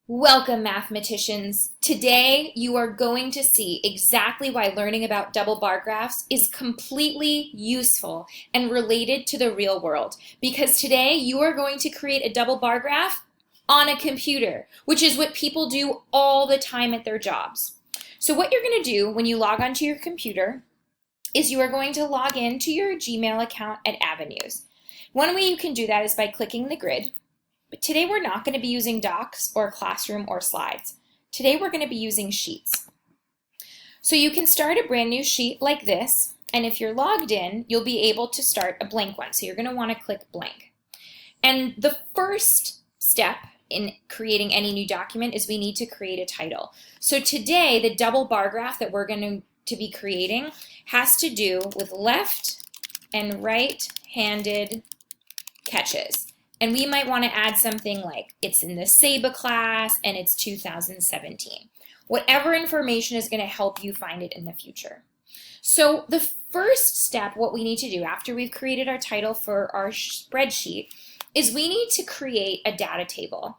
Welcome, mathematicians. Today, you are going to see exactly why learning about double bar graphs is completely useful and related to the real world. Because today, you are going to create a double bar graph on a computer, which is what people do all the time at their jobs. So what you're going to do when you log onto your computer is you are going to log into your Gmail account at Avenues. One way you can do that is by clicking the grid. But today we're not going to be using docs or classroom or slides. Today we're going to be using sheets. So you can start a brand new sheet like this, and if you're logged in, you'll be able to start a blank one. So you're going to want to click blank. And the first step in creating any new document is we need to create a title. So today, the double bar graph that we're going to be creating has to do with left and right-handed catches. And we might want to add something like it's in the SEBA class and it's 2017. Whatever information is going to help you find it in the future. So the first step, what we need to do after we've created our title for our spreadsheet, is we need to create a data table.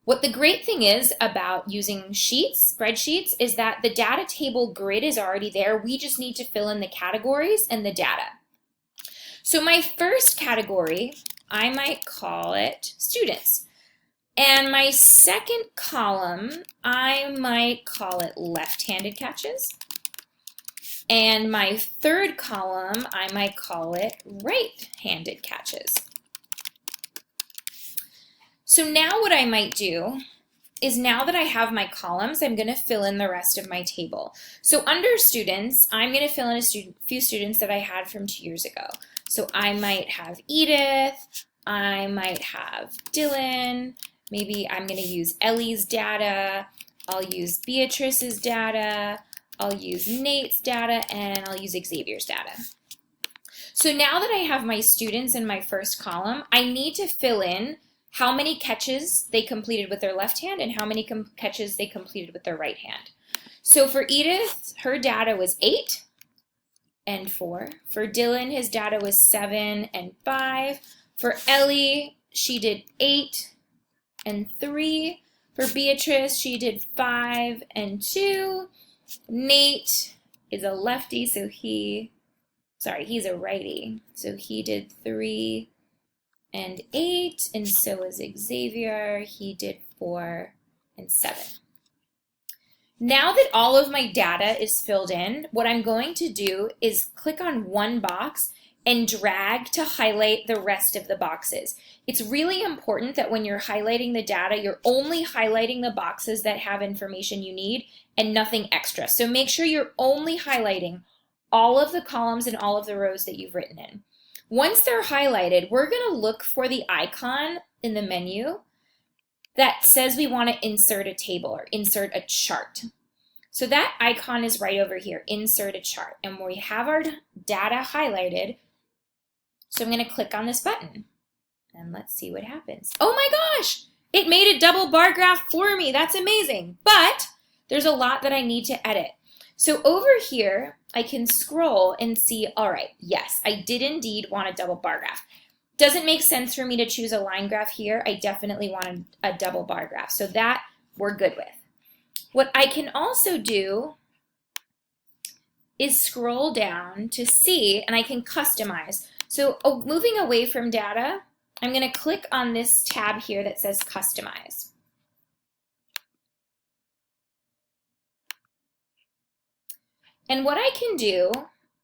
What the great thing is about using sheets, spreadsheets, is that the data table grid is already there. We just need to fill in the categories and the data. So my first category, I might call it students. And my second column, I might call it left-handed catches. And my third column, I might call it right-handed catches. So now what I might do is now that I have my columns, I'm going to fill in the rest of my table. So under students, I'm going to fill in a few students that I had from 2 years ago. So I might have Edith, I might have Dylan, maybe I'm going to use Ellie's data, I'll use Beatrice's data, I'll use Nate's data, and I'll use Xavier's data. So now that I have my students in my first column, I need to fill in how many catches they completed with their left hand and how many catches they completed with their right hand. So for Edith, her data was 8 and 4. For Dylan, his data was 7 and 5. For Ellie, she did 8 and 3. For Beatrice, she did 5 and 2. Nate is a lefty, so he's a righty. So he did 3 and 8, and so is Xavier. He did 4 and 7. Now that all of my data is filled in, what I'm going to do is click on one box and drag to highlight the rest of the boxes. It's really important that when you're highlighting the data, you're only highlighting the boxes that have information you need and nothing extra. So make sure you're only highlighting all of the columns and all of the rows that you've written in. Once they're highlighted, we're going to look for the icon in the menu that says we want to insert a table or insert a chart. So that icon is right over here, insert a chart. And we have our data highlighted. So I'm going to click on this button and let's see what happens. Oh my gosh, it made a double bar graph for me. That's amazing. But there's a lot that I need to edit. So over here, I can scroll and see, all right, yes, I did indeed want a double bar graph. Doesn't make sense for me to choose a line graph here. I definitely want a double bar graph. So that we're good with. What I can also do is scroll down to see, and I can customize. So moving away from data, I'm going to click on this tab here that says customize. And what I can do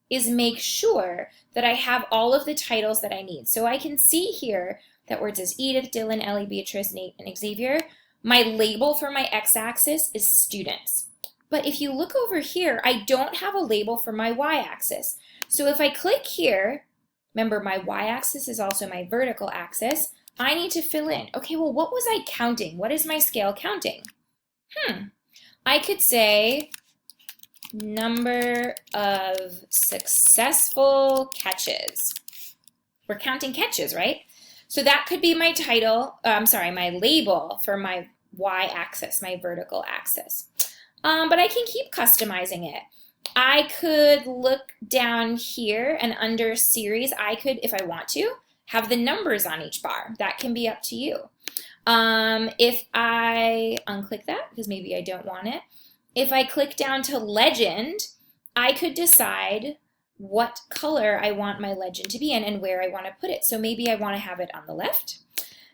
is make sure that I have all of the titles that I need. So I can see here that where it says Edith, Dylan, Ellie, Beatrice, Nate, and Xavier, my label for my x-axis is students. But if you look over here, I don't have a label for my y-axis. So if I click here, remember my y-axis is also my vertical axis, I need to fill in, okay, well, what was I counting? What is my scale counting? I could say number of successful catches. We're counting catches, right? So that could be my title, my label for my y-axis, my vertical axis. But I can keep customizing it. I could look down here and under series, I could, if I want to, have the numbers on each bar. That can be up to you. If I unclick that, because maybe I don't want it, if I click down to legend, I could decide what color I want my legend to be in and where I want to put it. So maybe I want to have it on the left.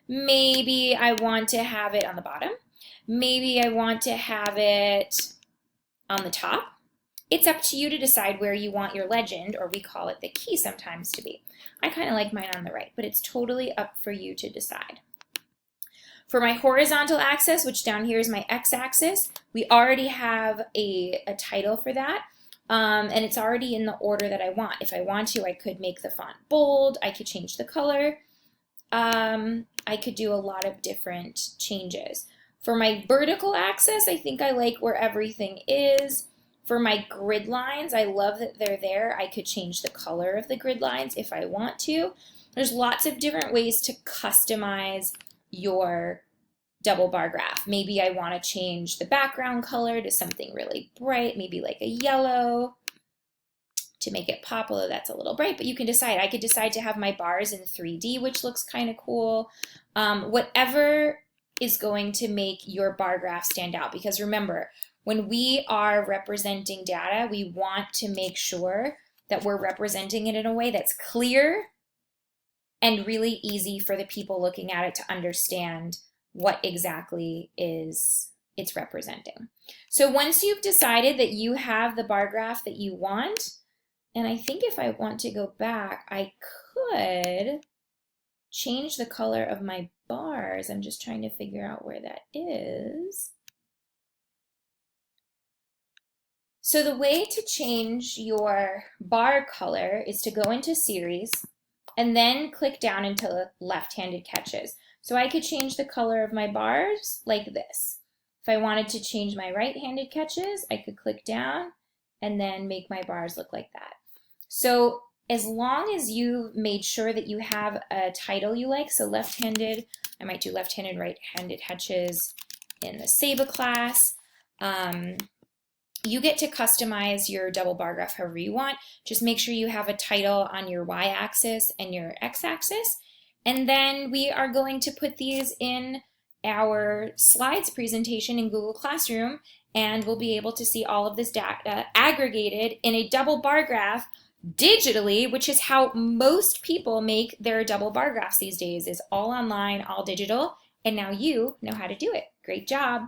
Maybe I want to have it on the bottom. Maybe I want to have it on the top. It's up to you to decide where you want your legend, or we call it the key sometimes, to be. I kind of like mine on the right, but it's totally up for you to decide. For my horizontal axis, which down here is my x-axis, we already have a title for that, and it's already in the order that I want. If I want to, I could make the font bold, I could change the color, I could do a lot of different changes. For my vertical axis, I think I like where everything is. For my grid lines, I love that they're there. I could change the color of the grid lines if I want to. There's lots of different ways to customize your double bar graph. Maybe I want to change the background color to something really bright, maybe like a yellow to make it pop, although that's a little bright, but you can decide. I could decide to have my bars in 3D, which looks kind of cool. Whatever is going to make your bar graph stand out, because remember, when we are representing data, we want to make sure that we're representing it in a way that's clear and really easy for the people looking at it to understand what exactly it's representing. So once you've decided that you have the bar graph that you want, and I think if I want to go back, I could change the color of my bars. I'm just trying to figure out where that is. So the way to change your bar color is to go into series and then click down into left-handed catches. So I could change the color of my bars like this. If I wanted to change my right-handed catches, I could click down and then make my bars look like that. So as long as you've made sure that you have a title you like, so left-handed, I might do left-handed, right-handed catches in the Saba class. You get to customize your double bar graph however you want. Just make sure you have a title on your y-axis and your x-axis. And then we are going to put these in our slides presentation in Google Classroom, and we'll be able to see all of this data aggregated in a double bar graph digitally, which is how most people make their double bar graphs these days, is all online, all digital, and now you know how to do it. Great job.